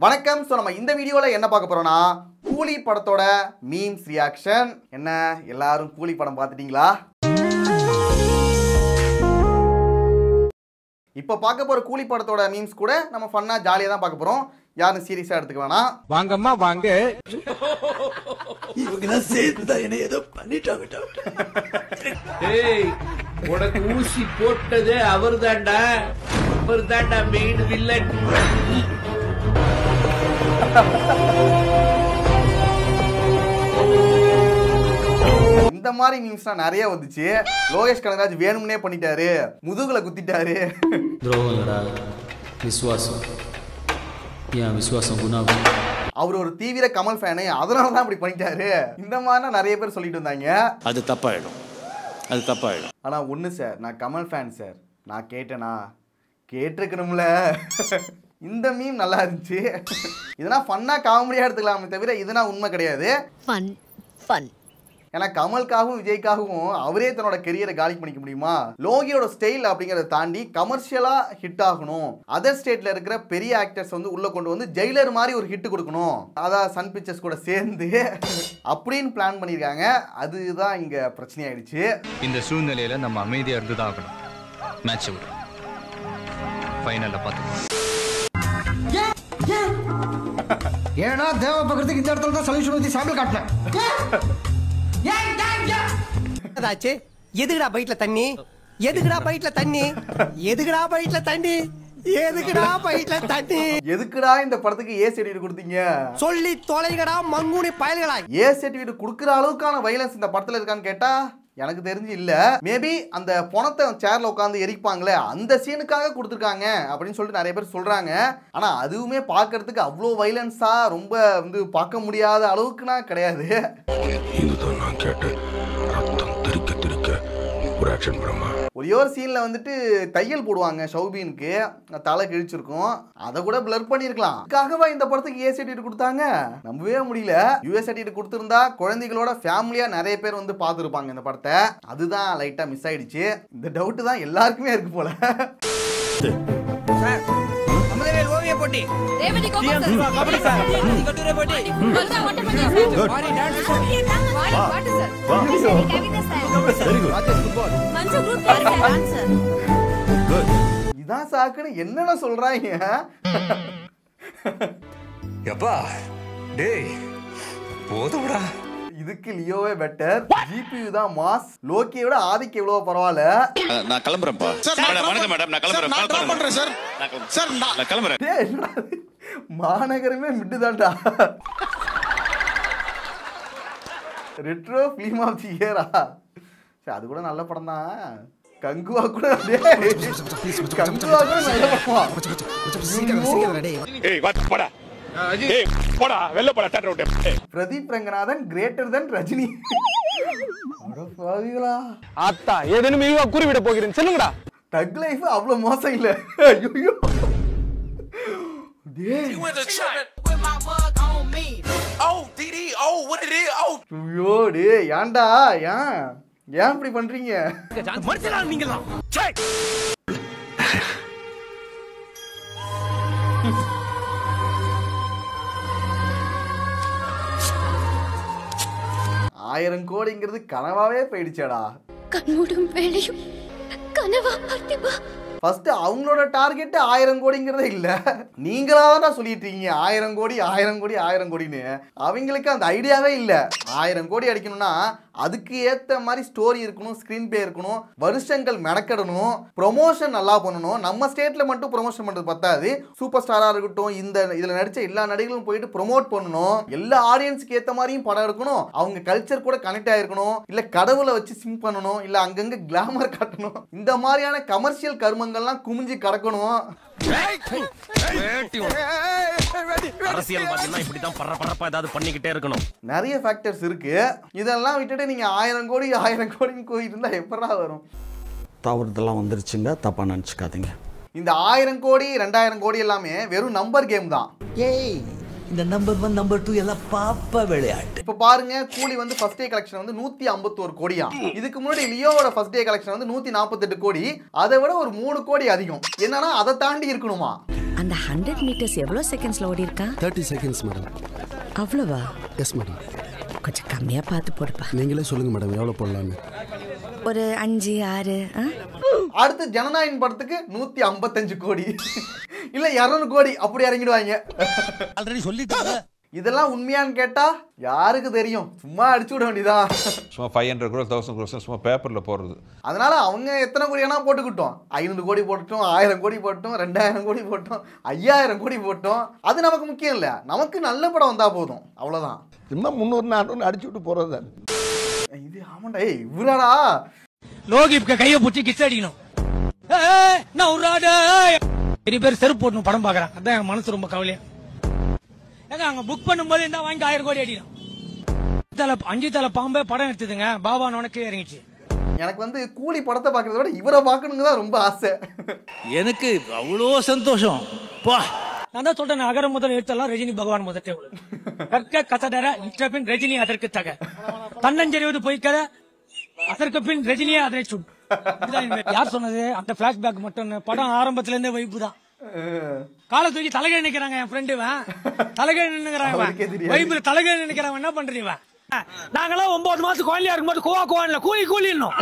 வணக்கம். ஸோ நம்ம இந்த வீடியோவில் என்ன பார்க்க போகிறோம்னா கூலி படத்தோட மீம்ஸ் ரியாக்ஷன். என்ன எல்லாரும் கூலி படம் பார்த்துட்டீங்களா? இப்போ பார்க்க போகிற கூலி படத்தோட மீம்ஸ் கூட நம்ம ஃபன்னாக ஜாலியாக தான் பார்க்க போகிறோம். யாரும் சீரியஸாக எடுத்துக்க வேணாம். வாங்கம்மா வாங்க. இவங்கெல்லாம் சேர்ந்து என்ன ஏதோ பண்ணிட்டாங்க. உனக்கு ஊசி போட்டது அவர் தாண்டா மெயின் வில்லன். இந்த மாதிரி மீம்ஸ்லாம் நிறைய வந்துச்சு. லோகேஷ் கனகராஜ் வேணும்னே பண்ணிட்டாரு, முதுகுல குத்திட்டாரு. துரோகம்டா விசுவாசம். ஏன் விசுவாசம் குணாகும். அவர் ஒரு தீவிர கமல் ஃபேனு, அதனால தான் அப்படி பண்ணிட்டாரு. இந்த மாதிரிலாம் நிறைய பேர் சொல்லிட்டு இருந்தாங்க. அது தப்பாயிடும், அது தப்பாயிடும். ஆனா ஒண்ணு சார், நான் கமல் ஃபேன் சார். நான் கேட்டேனா கேட்டிருக்கணும்ல. இந்த மீம் நல்லா இருந்துச்சு. இதெல்லாம் ஃபன்னா காமெடியா எடுத்துக்கலாமே தவிர இதெல்லாம் உண்மை கிடையாது. ஏன்னா கமலுக்காகவும் விஜய்க்காகவும் அவரே தன்னோட கெரியரை காலி பண்ணிக்க முடியுமா? லோகியோட ஸ்டைல் அப்படிங்கிறத தாண்டி கமர்ஷியலா ஹிட் ஆகணும், அதர் ஸ்டேட்ல இருக்கிற பெரிய ஆக்டர்ஸ் வந்து உள்ள கொண்டு வந்து ஜெயிலர் மாதிரி ஒரு ஹிட் கொடுக்கணும், அதான் சன் பிக்சர்ஸ் கூட சேர்ந்து அப்படின்னு பிளான் பண்ணியிருக்காங்க. அதுதான் இங்க பிரச்சனை ஆயிடுச்சு. இந்த சூழ்நிலையில நம்ம அமைதியா இருந்துதான் ஆகணும். மேட்ச் விடு, ஃபைனல்ல பார்த்துக்கலாம். ஏன்னா தேவ பக்கத்துக்கு இந்த இடத்துல தான் சொல்யூஷன் ஊத்தி சாம்பிள் காட்டலாம். எதுக்குடா பைட்ல தண்ணி, எதுக்குடா பைட்ல தண்ணி, எதுக்குடா பைட்ல தண்ணி, எதுக்குடா பைட்ல தண்ணி, எதுக்குடா இந்த படத்துக்கு ஏ சர்டிஃபிகேட் கொடுத்தீங்க சொல்லி தொலைங்கடா மங்குனி பயல்களா. ஏ சர்டிஃபிகேட் கொடுக்குற அளவுக்கான வைலன்ஸ் இந்த படத்துல இருக்கான்னு கேட்டா எனக்கு தெரிஞ்சு இல்ல. மேபி அந்த பணத்தை சேர்ல உட்காந்து எரிப்பாங்களே அந்த சீனுக்காக கொடுத்துருக்காங்க அப்படின்னு சொல்லிட்டு நிறைய பேர் சொல்றாங்க. ஆனா அதுவுமே பார்க்கறதுக்கு அவ்வளோ வைலன்ஸா ரொம்ப வந்து பார்க்க முடியாத அளவுக்குனா கிடையாது. இதுதான் நான் கேட்டேன். ரத்தம் திருக்க திருக்க ஒரு ஆக்ஷன் படமா? ஒரே ஒரு சீன்ல வந்துட்டு தையல் போடுவாங்க ஷௌபீனுக்கு, தலை கிழிச்சிருக்கும், அதை கூட பிளர் பண்ணிருக்கலாம். அதுக்காகவா இந்த படத்துக்கு ஏ சர்டிஃபிகேட் கொடுத்தாங்க? நம்பவே முடியல. யூஎஸ் சர்டிஃபிகேட் கொடுத்திருந்தா குழந்தைகளோட ஃபேமிலியா நிறைய பேர் வந்து பார்த்துருப்பாங்க இந்த படத்தை. அதுதான் லைட்டா மிஸ் ஆயிடுச்சு. இந்த டவுட் தான் எல்லாருக்குமே இருக்கு போல. ஓவிய போட்டி, ரேவதி கோபால் சார், கபடி சார், கட்டுரை போட்டி, மல்தா ஓட்டப்பந்தயம் சார், மாரி டான்ஸ் போட்டி, மாரி பாட்டு சார், கவிதை சார், வெரி குட், ஃபுட்பால், மஞ்சு குரூப் டான்ஸ் சார். இதான் சாக்குன்னு என்னென்ன சொல்றாங்க. எப்பா டேய் போதும்டா. இதுக்கு லியோவே பெட்டர், ஜிபியு தான் மாஸ், லோக்கியை விட ஆதிக்கு எவ்வளவு பரவாயில்ல. நான் கிளம்புறேன்ப்பா. வணக்கம் மேடம், நான் கிளம்புறேன். நான் பண்றேன் சார். சார் நான் கிளம்புறேன். மாநகரமே மிட்டுதான்டா. ரெட்ரோ ஃபிலிம் ஆஃப் தி இயரா? சரி, அது கூட நல்ல படம் தான். கங்குவா கூட கங்குவா கூட நல்ல படம். ஏய் வாட் போடா. ஏய் போடா வெல்ல போடா டட் ரவுட். Pradeep Ranganathan greater than Rajini. அட பாவிகளா. ஆத்தா ஏதேனும் மீவா குறிவிட போகிறேன் சொல்லுங்கடா. தக் லைஃப் அவ்வளவு மோசம் இல்ல. ஐயோ டேய் ஐயோ டேய் ஏன்டா ஏன் இப்படி பண்றீங்க? மனுஷனா நீங்களா? 1000 கோடிங்கிறது கனவாவே போயிடுச்சேடா. கண்மூடும் வேளையும் கனவா பார்த்திபா. ஃபர்ஸ்ட் அவங்களோட டார்கெட் 1000 கோடிங்கிறதே இல்ல. நீங்களா தான் சொல்லிட்டு இருக்கீங்க 1000 கோடி 1000 கோடி 1000 கோடின்னு. அவங்களுக்கு அந்த ஐடியாவே இல்ல. 1000 கோடி அடிக்கணும்னா அதுக்கு ஏத்த மாதிரி ஸ்டோரி இருக்கணும், ஸ்கிரீன் பிளே இருக்கணும், வருஷங்கள் மெனக்கெடணும், ப்ரொமோஷன் நல்லா பண்ணணும். நம்ம ஸ்டேட்ல மட்டும் ப்ரொமோஷன் பண்றது பத்தாது, சூப்பர் ஸ்டாரா இருக்கட்டும், இதுல நடிச்ச எல்லா நடிகர்களும் போயிட்டு ப்ரொமோட் பண்ணணும், எல்லா ஆடியன்ஸ்க்கு ஏத்த மாதிரியும் படம் எடுக்கணும், அவங்க கல்ச்சர் கூட கனெக்ட் ஆயிருக்கணும், இல்ல கடவுளை வச்சு சிம் பண்ணணும், இல்ல அங்கங்க கிளாமர் காட்டணும். இந்த மாதிரியான கமர்ஷியல் கர்மங்கள்லாம் குமிஞ்சு கிடக்கணும். அரசியல் பாத்தீங்கன்னா இப்படிதான் பரபரப்பா ஏதாவது பண்ணிக்கிட்டே இருக்கணும். நிறைய ஃபேக்டர்ஸ் இருக்கு. இதெல்லாம் விட்டுட்டு நீங்க 1000 கோடி 1000 கோடின்னு போயிட்டு இருந்தா எப்படா வரும்? தவறுதெல்லாம் வந்துருச்சுங்க, தப்பா நினைச்சுக்காதீங்க. இந்த 1000 கோடி 2000 கோடி எல்லாமே வெறும் நம்பர் கேம் தான். ஏய் இந்த நம்பர் 1 நம்பர் 2 எல்லாம் பாப்பா விளையாட்டு. இப்ப பாருங்க, கூலி வந்து ஃபர்ஸ்ட் டே கலெக்ஷன் வந்து 151 கோடியா. இதுக்கு முன்னாடி லியோவோட ஃபர்ஸ்ட் டே கலெக்ஷன் வந்து 148 கோடி. அதை விட ஒரு 3 கோடி அதிகம். என்னன்னா அதை தாண்டி இருக்கணுமா? அந்த 100 மீட்டர்ஸ் எவ்வளவு செகண்ட்ஸ்ல ஓடி இருக்கா? 30 seconds மேடம். அவ்வளவா? Yes madam. கொஞ்சம் கம்மியா பார்த்து போடுப்பா. நீங்களே சொல்லுங்க மேடம் எவ்வளவு போடலாம்னு. ஒரு 5 6. அடுத்து ஜனநாயகன் படத்துக்கு 155 கோடி இல்ல 200 கோடி அப்படி இறங்கிடுவாங்க. ஆல்ரெடி சொல்லிட்டாங்க. இதெல்லாம் உண்மையான்னு கேட்டா யாருக்கு தெரியும், சும்மா அடிச்சு விட வேண்டியதான். சும்மா 500 crores 1000 crores சும்மா பேப்பர்ல போடுறது. அதனால அவங்க எத்தனை கோடி வேணா போட்டுக்கிட்டோம். 500 கோடி போட்டோம், 1000 கோடி போட்டோம், 2000 கோடி போட்டோம், 5000 கோடி போட்டோம். அது நமக்கு முக்கியம் இல்ல, நமக்கு நல்ல படம் வந்தா போதும், அவ்வளவுதான். சும்மா 300 400 அடிச்சு விட்டு போறது. இது ஆமாண்டா, இவராடா லோகிப்க கையை பிடிச்சி கிஸ் அடிக்கணும். நான் உருடா பெரிய பேர் செருப்பு போடணும் படம் பாக்குறேன். அதான் என் மனசு ரொம்ப கவலையா. ஏங்க அங்க புக் பண்ணும்போது இந்த வாங்கி 1000 கோடி அடிக்கணும். 5 தலை பாம்பே படம் எடுத்துதுங்க, பாபா உனக்கு இறங்கிச்சு. எனக்கு வந்து கூலி படத்தை பார்க்கறத விட இவரை பார்க்கணுங்க தான் ரொம்ப ஆசை. எனக்கு அவ்வளோ சந்தோஷம். நான் தான் சொல்றேன், அகர முதல் எழுத்தெல்லாம் ரஜினி பகவான் முதட்டே கற்க கசடர இற்றபின் ரஜினி அதற்கு தக தன்னஞ்செறிவது பொய்க்கத அதற்கு பின் ரஜினியே அதனை சுட். யார் சொன்னது? அந்த பிளாஷ்பேக் மட்டும் படம் ஆரம்பத்துல இருந்தே வைப்பு தான். காலை தூக்கி தலைகை நினைக்கிறாங்க என் ஃப்ரெண்டு. தலைகை நின்னுக்கிறாங்க வைப்பு, தலைகை நினைக்கிறாங்க. என்ன பண்றீங்க? நாங்களாம் 9 மாசம் குழந்தையா இருக்கும்போது கோவா கோவான்ல கூலி கூலிடணும்.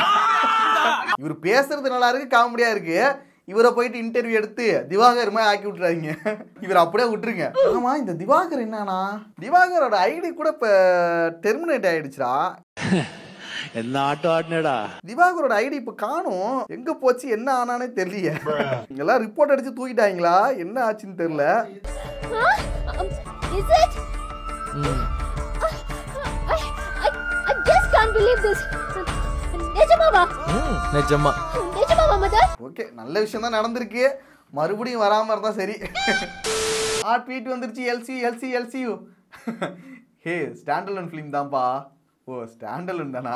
இவர் பேசுறது நல்லா இருக்கு, காமெடியா இருக்கு. இவரை போயிட்டு இன்டர்வியூ எடுத்து திவாகர் மாதிரி ஆக்கி விட்டுறாங்க. இவர் அப்படியே விட்டுருங்க. ஆமா, இந்த திவாகர் என்னன்னா, திவாகரோட ஐடி கூட இப்ப டெர்மினேட் ஆயிடுச்சுடா. என்ன ஆட்டம் ஆடினடா. திவாகரோட ஐடி இப்ப காணும், எங்க போச்சு, என்ன ஆனானே தெரியல. எல்லாம் ரிப்போர்ட் அடிச்சு தூக்கிட்டாங்களா, என்ன ஆச்சுன்னு தெரியல. ஓகே, நல்ல விஷயம் தான் நடந்திருக்கு. மறுபடியும் வராம இருந்தா சரி. ட்வீட் வந்துருச்சு, LCU. ஹே, ஸ்டாண்டலோன் ஃபிலிம் தான்ப்பா. ஓ, ஸ்டாண்டலோன் தானா?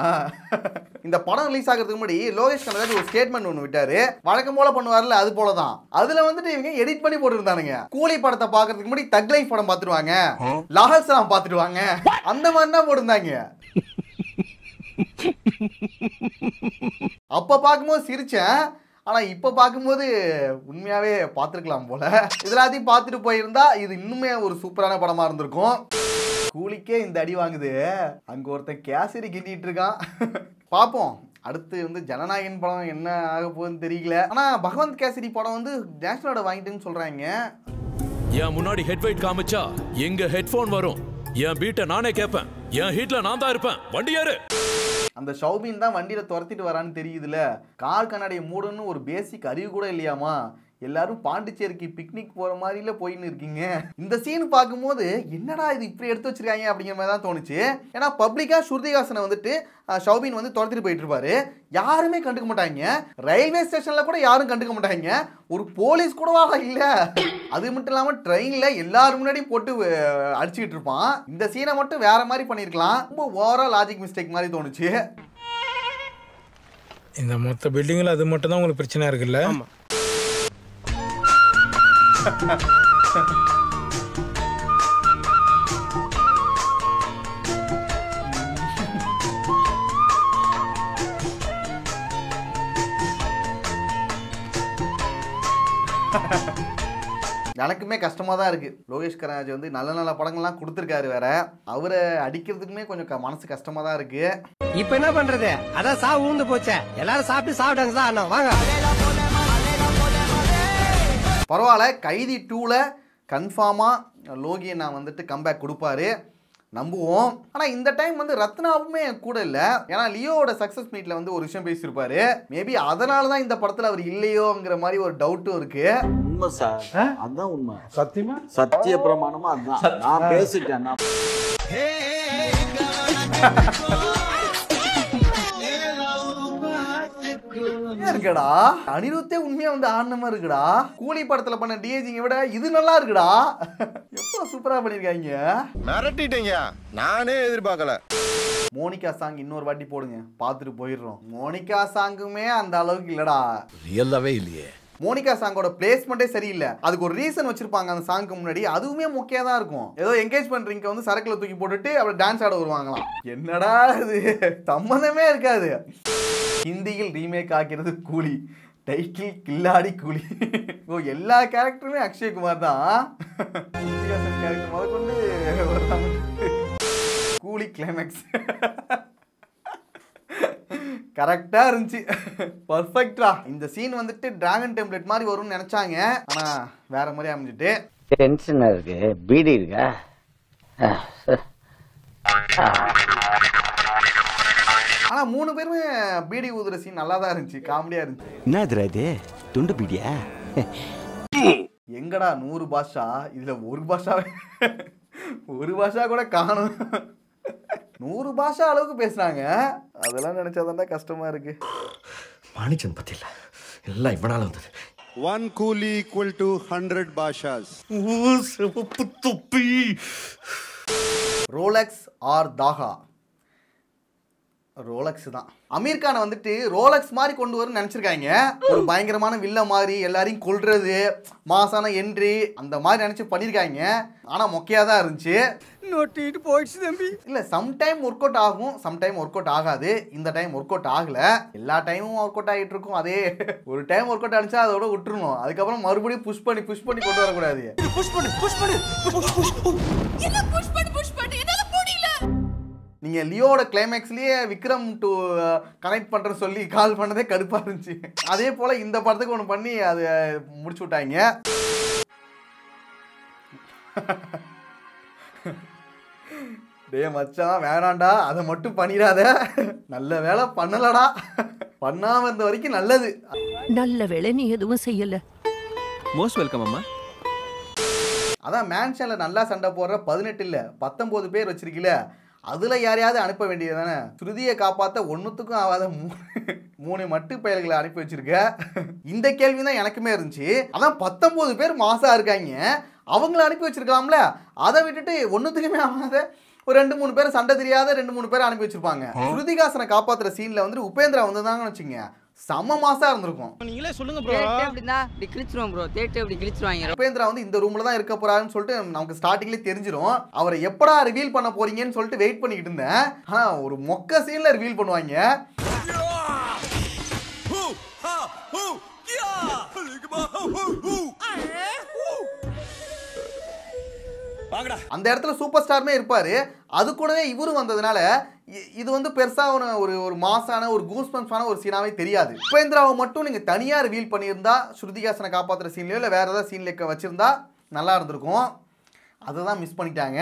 இந்த படம் ரிலீஸ் ஆகிறதுக்கு முன்னாடி லோகேஷ் கனகராஜ் ஒரு ஸ்டேட்மெண்ட் ஒன்று விட்டாரு. வழக்கம் போல பண்ணுவார்ல, அது போலதான். அதுல வந்துட்டு இவங்க எடிட் பண்ணி போட்டுருந்தானுங்க. கூலி படத்தை பாக்குறதுக்கு முன்னாடி தக் லைஃப் படம் பாத்துடுவாங்க, லால் சலாம் பாத்துடுவாங்க, அந்த மாதிரி தான் போட்டிருந்தாங்க. அப்ப பார்க்கும்போது சிரிச்சேன், ஆனா இப்ப பார்க்கும்போது உண்மையாவே பார்த்துருக்கலாம் போல. இதெல்லாத்தையும் பார்த்துட்டு போயிருந்தா இது இன்னுமே ஒரு சூப்பரான படமா இருந்திருக்கும். கூலிக்கே இந்த அடி வாங்குது, அங்க ஒருத்தன் கேசரி கிண்டிட்டு இருக்கான். பார்ப்போம், அடுத்து வந்து ஜனநாயகன் படம் என்ன ஆக போகுதுன்னு தெரியல. ஆனா பகவந்த் கேசரி படம் வந்து நேஷனலோட வாங்கிட்டுன்னு சொல்றாங்க. என் முன்னாடி ஹெட்வைட் காமிச்சா எங்க ஹெட்போன் வரும், என் பீட்டை நானே கேட்பேன், என் ஹீட்ல நான் தான் இருப்பேன், வண்டி யாரு? அந்த ஷௌபின் தான் வண்டியில துரத்திட்டு வரான்னு தெரியுதுல. கார் கண்ணாடியை மூடணும்னு ஒரு பேசிக் அறிவு கூட இல்லையாமா. எல்லாரும் பாண்டிச்சேரிக்கு பிக்னிக் போற மாதிரில போயின்னு இருக்கீங்க. இந்த சீன் பார்க்கும்போது என்னடா இது இப்படி எடுத்து வச்சிருக்காங்க அப்படிங்கிற மாதிரி தான் தோணுச்சு. ஏன்னா பப்ளிக்கா ஸ்ருதிஹாசனை வந்துட்டு ஷௌபின் வந்து துரத்திட்டு போயிட்டு இருப்பாரு, யாருமே கண்டுக்க மாட்டாங்க. ரயில்வே ஸ்டேஷன்ல கூட யாரும் கண்டுக்க மாட்டாங்க, ஒரு போலீஸ் கூடவா இல்ல. அது மட்டும் இல்லாம ட்ரெயின்ல எல்லாரும் முன்னாடி போட்டு அடிச்சுக்கிட்டு இருப்பான். இந்த சீனை மட்டும் வேற மாதிரி பண்ணிருக்கலாம். ரொம்ப ஓவரா லாஜிக் மிஸ்டேக் மாதிரி தோணுச்சு. இந்த மொத்த பில்டிங்ல அது மட்டும் தான் உங்களுக்கு பிரச்சனை இருக்குல்ல? எனக்குமே கஷ்டமா தான் இருக்கு. லோகேஷ் கனகராஜ் வந்து நல்ல நல்ல படங்கள்லாம் கொடுத்துருக்காரு, வேற அவரை அடிக்கிறதுக்குமே கொஞ்சம் மனசு கஷ்டமா தான் இருக்கு. இப்ப என்ன பண்றது? அதான் சாவு ஊந்து போச்சே, எல்லாரும் சாப்பிட்டு சாப்பிட்டாங்க சார். வாங்க, பரவாயில்ல. கைதி 2ல கன்ஃபார்மா லோகி நான் வந்துட்டு கம்பேக் கொடுப்பாரு, நம்புவோம். ஆனா இந்த டைம் வந்து ரத்னாவுமே கூட இல்ல. ஏன்னா லியோவோட சக்சஸ் மீட்ல வந்து ஒரு விஷயம் பேசியிருப்பாரு. மேபி அதனாலதான் இந்த படத்துல அவர் இல்லையோங்கிற மாதிரி ஒரு டவுட்டும் இருக்கு. உண்மை சார், அதான் உண்மை. சத்தியமா சத்திய பிரமாணமா அதான் நான் பேசிட்டேன். இருக்குடா, அனிருத்தே உண்மையா வந்து ஆடின மாதிரி இருக்குடா. கூலி படத்துல பண்ண டிஏஜிங்க விட இது நல்லா இருக்குடா. எவ்வளவு சூப்பரா பண்ணிருக்காங்க. மிரட்டிட்டீங்க, நானே எதிர்பார்க்கல. மோனிகா சாங் இன்னொரு வாட்டி போடுங்க, பார்த்துட்டு போயிடுறோம். மோனிகா சாங்குமே அந்த அளவுக்கு இல்லடா, ரியலாவே இல்லையே. மோனிகா சாங்கோட பிளேஸ்மெண்டே சரியில்லை. அதுக்கு ஒரு ரீசன் வச்சிருப்பாங்க அந்த சாங்க்கு முன்னாடி, அதுவுமே முக்கிய தான் இருக்கும். ஏதோ என்கேஜ்மெண்ட் ரிங்க வந்து சரக்குல தூக்கி போட்டுட்டு அப்படி டான்ஸ் ஆட வருவாங்களாம். என்னடா இது, சம்மந்தமே இருக்காது. ஹிந்தியில் ரீமேக் ஆக்கிறது கூலி, டைட்டில் கில்லாடி கூலி. ஓ எல்லா கேரக்டருமே அக்ஷய்குமார் தான். கேரக்டர் முதற்கொண்டு கூலி கிளைமேக்ஸ் கரெக்டா இருந்துச்சு. பர்ஃபெக்டா. இந்த சீன் வந்துட்டு டிராகன் டெம்ப்ளேட் மாதிரி வரும்னு நினைச்சாங்க, ஆனா வேற மாதிரி அமைஞ்சிட்டு. டென்ஷனா இருக்கு. பீடி இருக்கா? ஆனா 3 பேருமே பீடி ஊதுற சீன் நல்லா தான் இருந்துச்சு, காமெடியா இருந்துச்சு. என்னதுடா இது? துண்டு பீடியா? எங்கடா 100 பாஷா, இதுல ஒரு பாஷா கூட காணும். 100 பாஷா அளவுக்கு பேசுறாங்க. அதெல்லாம் நினைச்சாதான் கஷ்டமா இருக்கு. மாணிச்சன் பத்தி இல்ல, எல்லாம் இவனால வந்தது. 1 கூலி equal to 100 பாஷாஸ். சிவப்பு தொப்பி. Rolex R Taha? ரோலெக்ஸ் தான். அமீர் கானை வந்துட்டு ரோலெக்ஸ் மாதிரி கொண்டு வரணும்னு நினைச்சிருக்காங்க. ஒரு பயங்கரமான வில்ல மாதிரி எல்லாரையும் கொல்றது, மாசான என்ட்ரி அந்த மாதிரி நினைச்சு பண்ணிருக்காங்க. ஆனா மொக்கையா தான் இருந்துச்சு. நோட்டிட்டு போயிடுச்சு தம்பி. இல்ல சம்டைம் ஒர்க் அவுட் ஆகும், சம்டைம் ஒர்க் அவுட் ஆகாது. இந்த டைம் ஒர்க் அவுட் ஆகல. எல்லா டைமும் ஒர்க் அவுட் ஆகிட்டு இருக்கும். அதே ஒரு டைம் ஒர்க் அவுட் ஆனிச்சா அதோட விட்டுருணும். அதுக்கப்புறம் மறுபடியும் புஷ் பண்ணி கொண்டு வரக்கூடாது. நீங்க லியோட கிளைமேக்ஸ்லயே விக்ரம் டு கனெக்ட் பண்ற சொல்லி கால் பண்ணதே கடுப்பா இருந்துச்சு. அதே போல இந்த படத்துக்கு ஒன்று பண்ணி அதை முடிச்சு விட்டாங்க. டே மச்சான் வேணாண்டா, அதை மட்டும் பண்ணிடாத. நல்ல வேலை பண்ணலடா. பண்ணாம இருந்த வரைக்கும் நல்லது. நல்ல வேலை நீ எதுவும் செய்யல. மோஸ்ட் வெல்கம் அம்மா. அதான் மேன்ஷன்ல நல்லா சண்டை போடுற 18 இல்ல 19 பேர் வச்சிருக்கீல, அதுல யாரையாவது அனுப்ப வேண்டியது தானே. ஸ்ருதியை காப்பாற்ற ஒன்றுத்துக்கும் ஆகாத 3 மட்டு பயல்களை அனுப்பி வச்சிருக்க. இந்த கேள்வி தான் எனக்குமே இருந்துச்சு. அதான் 19 பேர் மாசா இருக்காங்க, அவங்கள அனுப்பி வச்சிருக்கலாம்ல. அதை விட்டுட்டு ஒன்றுத்துக்குமே ஆகாத ஒரு 2-3 பேர் சண்டை தெரியாத 2-3 பேர் அனுப்பி வச்சிருப்பாங்க. ஸ்ருதிகாசனை காப்பாற்றுற சீன்ல வந்து உபேந்திரா வந்துதாங்கன்னு வச்சுங்க, செம்ம மாசா இருந்திருக்கும். நீங்களே சொல்லுங்க ப்ரோ. எப்படினா இப்படி கிழிச்சிரோம் ப்ரோ. தேட்டை இப்படி கிழிச்சிருவாங்க. உபேந்திரா வந்து இந்த ரூம்ல தான் இருக்க போறாருன்னு சொல்லிட்டு நமக்கு ஸ்டார்டிங்லேயே தெரிஞ்சிடும். அவரை எப்படா ரிவீல் பண்ண போறீங்கன்னு சொல்லிட்டு வெயிட் பண்ணிக்கிட்டு இருந்தேன். ஆனா ஒரு மொக்க சீன்ல ரிவீல் பண்ணுவாங்க. அந்த இடத்துல சூப்பர் ஸ்டாருமே இருப்பாரு. அது கூடவே இவரும் வந்ததுனால இது வந்து பெருசா ஒரு மாசான ஒரு கூஸ்பம்ஸான ஒரு சீனாவே தெரியாது. உபேந்திராவை மட்டும் நீங்க தனியா ரிவீல் பண்ணியிருந்தா, ஸ்ருதிகாசனை காப்பாற்றுற சீன்லயோ இல்லை வேற ஏதாவது சீன்ல வச்சிருந்தா நல்லா இருந்திருக்கும். அதை தான் மிஸ் பண்ணிட்டாங்க.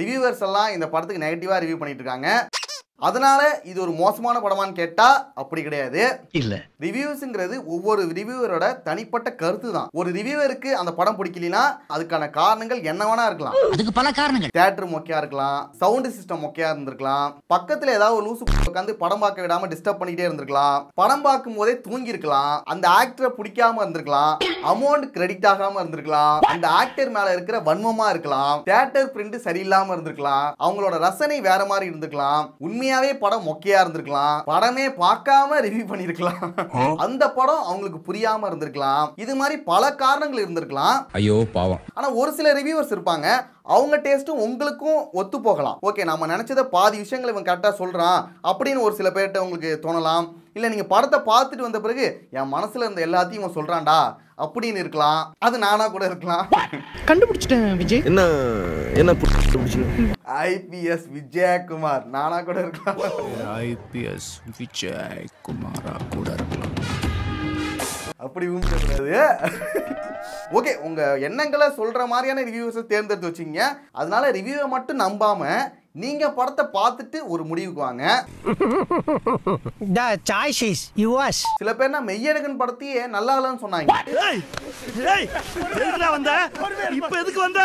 ரிவ்யூவர்ஸ் எல்லாம் இந்த படத்துக்கு நெகட்டிவா ரிவ்யூ பண்ணிட்டு இருக்காங்க. அதனால இது ஒரு மோசமான படமான்னு கேட்டா அப்படி கிடையாது. இல்ல, ரிவ்யூஸ்ங்கிறது ஒவ்வொரு ரிவ்யூவரோட தனிப்பட்ட கருத்து தான். ஒரு ரிவ்யூவருக்கு அந்த படம் பிடிக்கலனா அதுக்கான காரணங்கள் என்னவா இருக்கலாம். அதுக்கு பல காரணங்கள். தியேட்டர் மொக்கையா இருக்கலாம், சவுண்ட் சிஸ்டம் மொக்கையா இருந்திருக்கலாம், பக்கத்துல ஏதாவது ஒரு லூசு உட்காந்து படம் பார்க்க விடாம டிஸ்டர்ப் பண்ணிட்டே இருந்திருக்கலாம், படம் பார்க்கும் போதே தூங்கி இருக்கலாம், அந்த ஆக்டரை பிடிக்காம இருந்திருக்கலாம், அமௌண்ட் கிரெடிட் ஆகாம இருந்திருக்கலாம், அந்த ஆக்டர் மேல இருக்கிற வன்மமா இருக்கலாம், தியேட்டர் பிரிண்ட் சரியில்லாம இருந்திருக்கலாம், அவங்களோட ரசனை வேற மாதிரி இருந்திருக்கலாம், உண்மையாவே படம் மொக்கையா இருந்திருக்கலாம், படமே பார்க்காம ரிவ்யூ பண்ணிருக்கலாம், அந்த படம் அவங்களுக்கு புரியாம இருந்திருக்கலாம். இது மாதிரி பல காரணங்கள் இருந்திருக்கலாம். ஐயோ பாவம். ஆனா ஒரு சில ரிவ்யூவர்ஸ் இருப்பாங்க, அவங்க டேஸ்ட்டும் உங்களுக்கும் ஒத்து போகலாம். ஓகே, நம்ம நினைச்சத பாதி விஷயங்களை இவன் கரெக்டா சொல்றான் அப்படின்னு ஒரு சில பேர்கிட்ட உங்களுக்கு தோணலாம். இல்ல நீங்க படத்தை பார்த்துட்டு வந்த பிறகு என் மனசுல இருந்த எல்லாத்தையும் இவன் சொல்றான்டா அப்படின்னு இருக்கலாம். அது நானா கூட இருக்கலாம். கண்டுபிடிச்சிட்டேன் விஜய். என்ன ஐபிஎஸ் விஜயகுமார் நானா கூட இருக்கலாம். ஐபிஎஸ் விஜயகுமாரா கூட இருக்கலாம். அப்படி ஊம்பிடாது. ஓகே, உங்க எண்ணங்களை சொல்ற மாதிரியான ரிவ்யூஸை தேர்ந்தெடுத்து வச்சிங்க. அதனால ரிவ்யூவை மட்டும் நம்பாம நீங்க படத்தை பார்த்துட்டு ஒரு முடிவுக்கு வாங்க. The choice is yours. சில பேர் நான் மெய்யழகன் படத்தையே நல்லா இல்லைன்னு சொன்னாங்க. வந்த இப்ப எதுக்கு வந்த?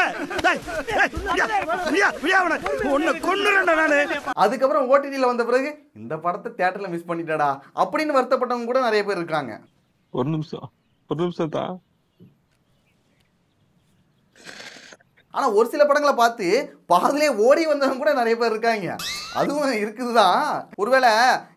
அதுக்கப்புறம் ஓடிடியில் வந்த பிறகு இந்த படத்தை தியேட்டர்ல மிஸ் பண்ணிட்டடா அப்படின்னு வருத்தப்பட்டவங்க கூட நிறைய பேர் இருக்காங்க. ஒரு நிமிஷம் தான். ஆனா ஒரு சில படங்களை பார்த்து பாதிலே ஓடி வந்தவங்க கூட நிறைய பேர் இருக்காங்க. அதுவும் இருக்குதுதான். ஒருவேளை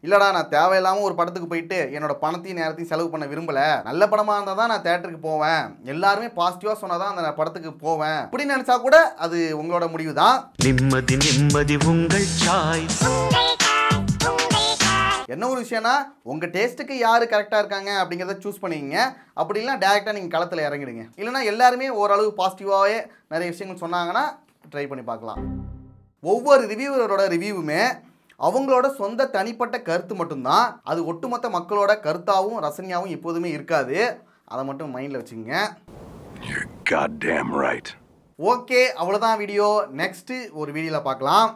இல்லடா நான் தேவையில்லாம ஒரு படத்துக்கு போயிட்டு என்னோட பணத்தையும் நேரத்தையும் செலவு பண்ண விரும்பல, நல்ல படமா இருந்தா தான் நான் தியேட்டருக்கு போவேன், எல்லாருமே பாசிட்டிவா சொன்னாதான் அந்த படத்துக்கு போவேன் அப்படின்னு நினைச்சா கூட அது உங்களோட முடிவு தான். நிம்மதி நிம்மதி உங்கள் சாய்ஸ். என்ன ஒரு விஷயம்னா உங்கள் டேஸ்ட்டுக்கு யார் கரெக்டாக இருக்காங்க அப்படிங்கிறத சூஸ் பண்ணிக்கிங்க. அப்படி இல்லைனா டேரெக்டாக நீங்கள் களத்தில் இறங்கிடுங்க. இல்லைனா எல்லாருமே ஓரளவு பாசிட்டிவாகவே நிறைய விஷயங்கள் சொன்னாங்கன்னா ட்ரை பண்ணி பார்க்கலாம். ஒவ்வொரு ரிவ்யூவரோட ரிவ்யூவுமே அவங்களோட சொந்த தனிப்பட்ட கருத்து மட்டும்தான். அது ஒட்டுமொத்த மக்களோட கருத்தாகவும் ரசனையாகவும் எப்போதுமே இருக்காது. அதை மட்டும் மைண்டில் வச்சுக்கோங்க. You're goddamn right. ஓகே, அவ்வளோதான் வீடியோ. நெக்ஸ்ட்டு ஒரு வீடியோவில் பார்க்கலாம்.